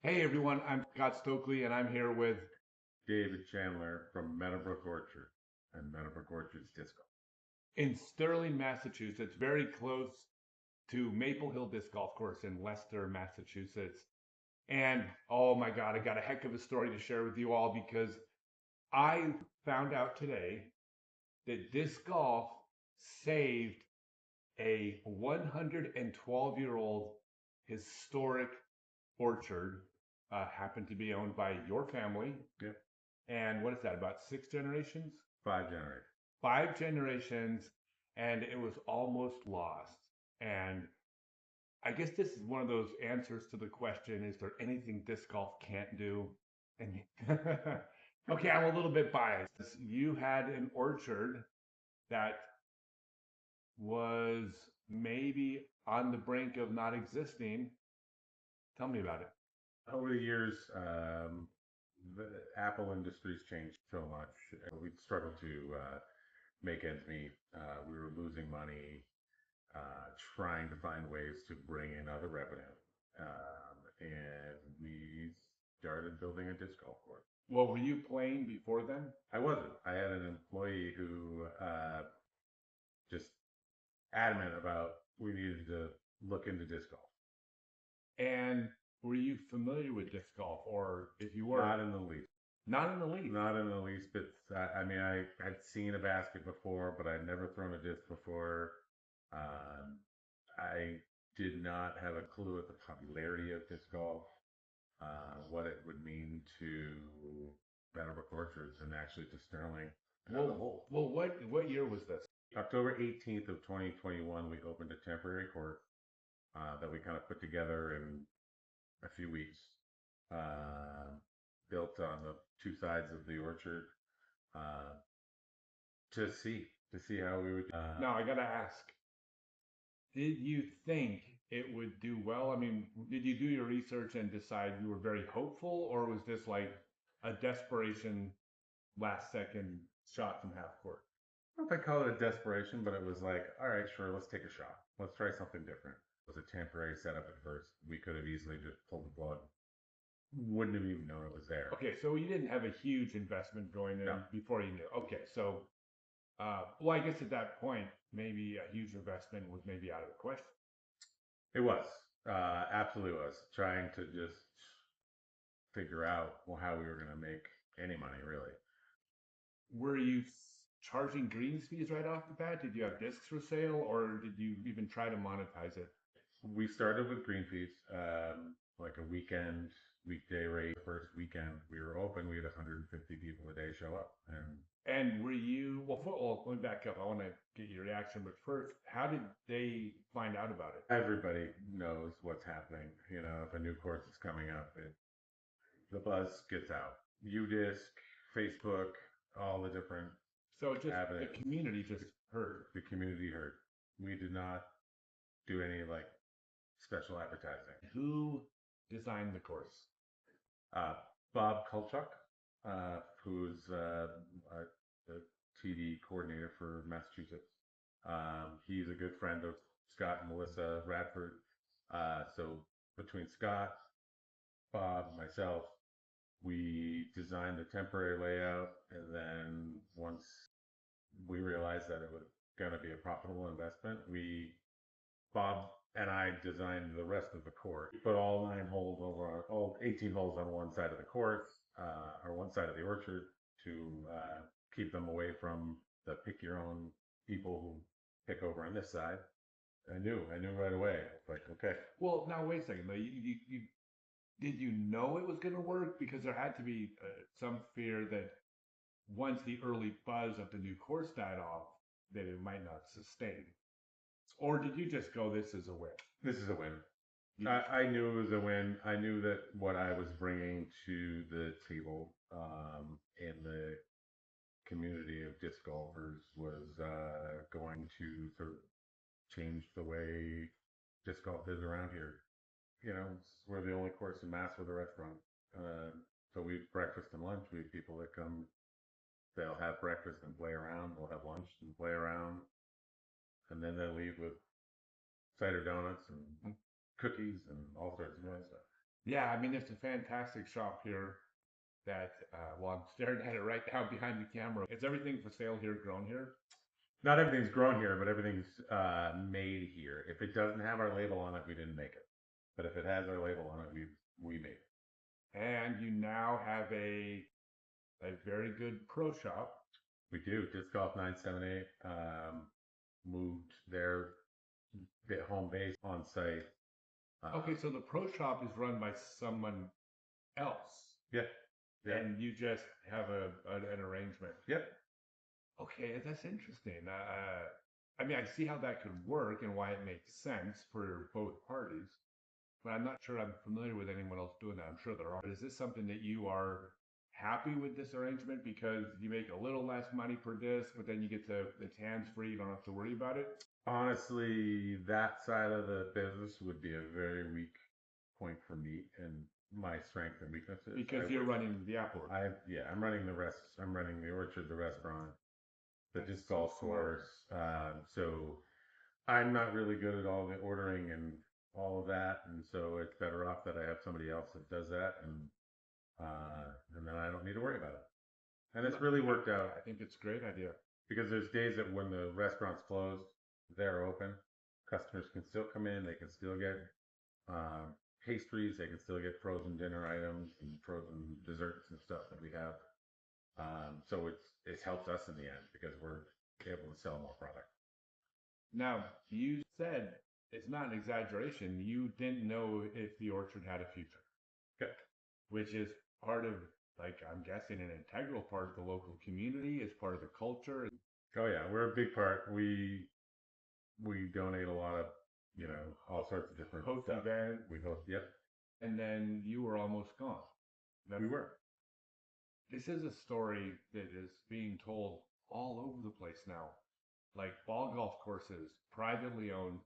Hey everyone, I'm Scott Stokely and I'm here with David Chandler from Meadowbrook Orchard and Meadowbrook Orchard's Disco. in Sterling, Massachusetts, very close to Maple Hill Disc Golf Course in Leicester, Massachusetts. And oh my God, I got a heck of a story to share with you all because I found out today that disc golf saved a 112-year-old historic orchard, happened to be owned by your family. Yep. And what is that, about six generations? Five generations. Five generations, and it was almost lost. And I guess this is one of those answers to the question, is there anything disc golf can't do? And okay, I'm a little bit biased. You had an orchard that was maybe on the brink of not existing. Tell me about it. Over the years, the Apple industry's changed so much. We struggled to make ends meet. We were losing money, trying to find ways to bring in other revenue. And we started building a disc golf course. Well, were you playing before then? I wasn't. I had an employee who just adamant about we needed to look into disc golf. And were you familiar with disc golf, or if you were, Not in the least. not in the least? Not in the least. But I mean, I had seen a basket before, but I'd never thrown a disc before. I did not have a clue at the popularity of disc golf, what it would mean to Meadowbrook Orchards and actually to Sterling as a whole. Well, what year was this? October 18th of 2021, we opened a temporary court that we kind of put together in a few weeks, uh, built on the two sides of the orchard uh, to see how we would. Now I gotta ask, did you think it would do well? I mean, did you do your research and decide you were very hopeful, or was this like a desperation last second shot from half court? I don't know if I call it a desperation, but it was like, all right, sure, let's take a shot. Let's try something different. It was a temporary setup at first. We could have easily just pulled the plug. Wouldn't have even known it was there. Okay, so you didn't have a huge investment going in No, before you knew. Okay, so well, I guess at that point, maybe a huge investment was maybe out of the question. it was. Absolutely was. Trying to just figure out well, how we were going to make any money, really. Were you charging greens fees right off the bat? Did you have discs for sale, or did you even try to monetize it? We started with green fees, like a weekday rate. First weekend we were open, we had 150 people a day show up, and And were you, well, let me back up. I want to get your reaction, but first, how did they find out about it? everybody knows what's happening. You know, if a new course is coming up, the buzz gets out. UDisc, Facebook, all the different So it just, the avenues. community just heard. The community heard. We did not do any like special advertising. Who designed the course? Uh, Bob Kulchuk, who's the TD coordinator for Massachusetts. He's a good friend of Scott and Melissa Radford. So between Scott, Bob, myself, we designed the temporary layout, and then once we realized that it was going to be a profitable investment, Bob and I designed the rest of the course. We put all 9 holes over, all 18 holes on one side of the course, or one side of the orchard to keep them away from the pick your own people who pick over on this side. I knew right away. It's like, okay. Well, now wait a second. Did you know it was going to work? Because there had to be some fear that once the early buzz of the new course died off, that it might not sustain. Or did you just go, this is a win? This is a win. You I knew it was a win. I knew that what I was bringing to the table in the community of disc golfers was going to sort of change the way disc golf is around here. You know, we're the only course in Mass with a restaurant. So we have breakfast and lunch. We have people that come, they'll have breakfast and play around. We'll have lunch and play around. And then they'll leave with cider donuts and cookies and all sorts of other stuff. Yeah, I mean, it's a fantastic shop here that, well, I'm staring at it right now behind the camera. Is everything for sale here grown here? Not everything's grown here, but everything's made here. If it doesn't have our label on it, we didn't make it. But if it has our label on it, we made it. And you now have a very good pro shop. We do. Disc Golf 978 moved their home base on site. Okay, so the pro shop is run by someone else, Yeah. Yeah. and you just have an arrangement. Yep. Okay, that's interesting. I mean, I see how that could work and why it makes sense for both parties, but I'm not sure I'm familiar with anyone else doing that. I'm sure there are. But is this something that you are happy with this arrangement because you make a little less money per disc, but then you get the it's hands free, you don't have to worry about it? Honestly, that side of the business would be a very weak point for me and my strengths and weaknesses. Because you're running the Apple. I'm running the rest. I'm running the orchard, the restaurant, the That's disc so golf smart. course. So I'm not really good at all the ordering and all of that, and so it's better off that I have somebody else that does that, and then I don't need to worry about it. And it's really worked out I think it's a great idea. because there's days that when the restaurant's closed, they're open. Customers can still come in. They can still get uh, pastries. They can still get frozen dinner items and frozen desserts and stuff that we have. So it helps us in the end because we're able to sell more product. Now, you said it's not an exaggeration. You didn't know if the orchard had a future, Okay. which is part of, like, I'm guessing, an integral part of the local community, is part of the culture. Oh yeah, we're a big part. We donate a lot of all sorts of different Host stuff. event, We host. Yep. and then you were almost gone. We were. This is a story that is being told all over the place now. Like ball golf courses, privately owned,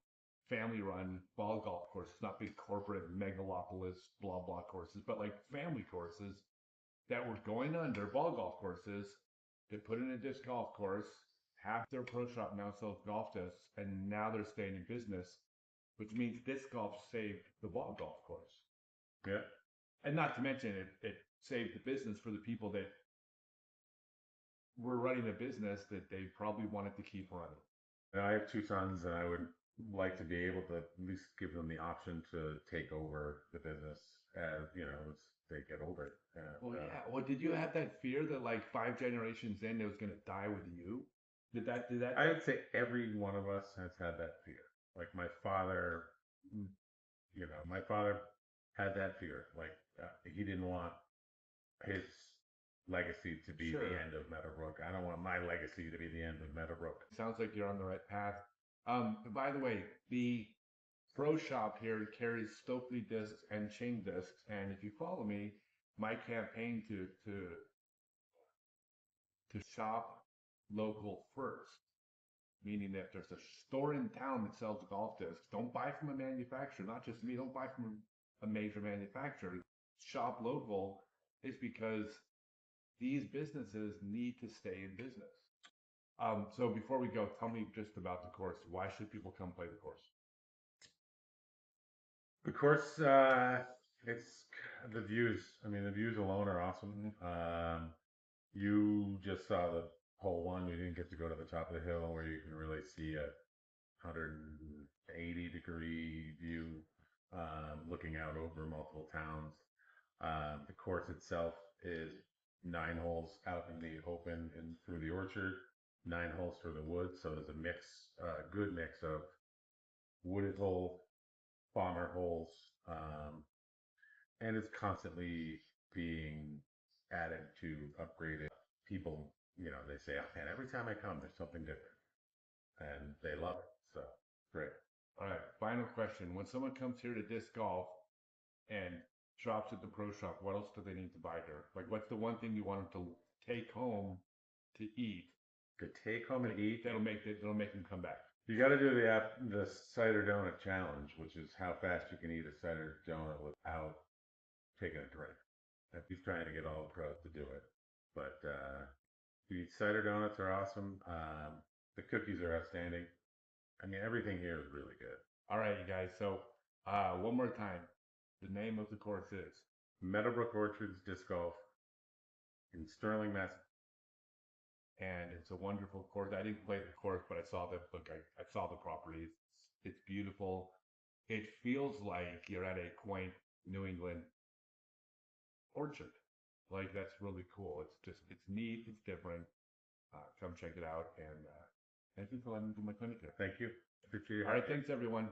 family run ball golf courses, not big corporate megalopolis blah blah courses, but like family courses that were going under, ball golf courses that put in a disc golf course. Half their pro shop now sells golf discs, and now they're staying in business, which means disc golf saved the ball golf course. Yeah. And not to mention it saved the business for the people that were running a business that they probably wanted to keep running. And I have two sons, and I would like to be able to at least give them the option to take over the business as as they get older. Well, yeah. Well, did you have that fear that like 5 generations in it was going to die with you? Did that? I would say every one of us has had that fear. Like my father had that fear. Like he didn't want his legacy to be Sure. the end of Meadowbrook. I don't want my legacy to be the end of Meadowbrook. Sounds like you're on the right path. By the way, the pro shop here carries Stokely discs and chain discs, and if you follow me, my campaign to shop local first, meaning that there's a store in town that sells golf discs. Don't buy from a manufacturer, not just me. Don't buy from a major manufacturer. Shop local is because these businesses need to stay in business. So before we go, tell me just about the course. Why should people come play the course? The course, it's the views. I mean, the views alone are awesome. You just saw the hole one. You didn't get to go to the top of the hill where you can really see a 180-degree view, looking out over multiple towns. The course itself is 9 holes out in the open and through the orchard, 9 holes through the woods. So there's a good mix of wooded hole, bomber holes, and it's constantly being added to upgraded. People, they say, oh man, every time I come, there's something different, and they love it. So great. All right, final question. When someone comes here to disc golf and shops at the pro shop, what else do they need to buy here? Like, what's the one thing you want them to take home to eat? To take home and eat. That'll make them come back. You got to do the cider donut challenge, which is how fast you can eat a cider donut without taking a drink. He's trying to get all the pros to do it, but the cider donuts are awesome. The cookies are outstanding. I mean, everything here is really good. All right, you guys. So one more time, The name of the course is Meadowbrook Orchards Disc Golf in Sterling, Massachusetts. and it's a wonderful course. I didn't play the course, but I saw I saw the property. It's beautiful. It feels like you're at a quaint New England orchard. Like that's really cool. It's neat. It's different. Come check it out. And thank you for letting me do my clinic here. Thank you. Appreciate your All right, help. thanks everyone.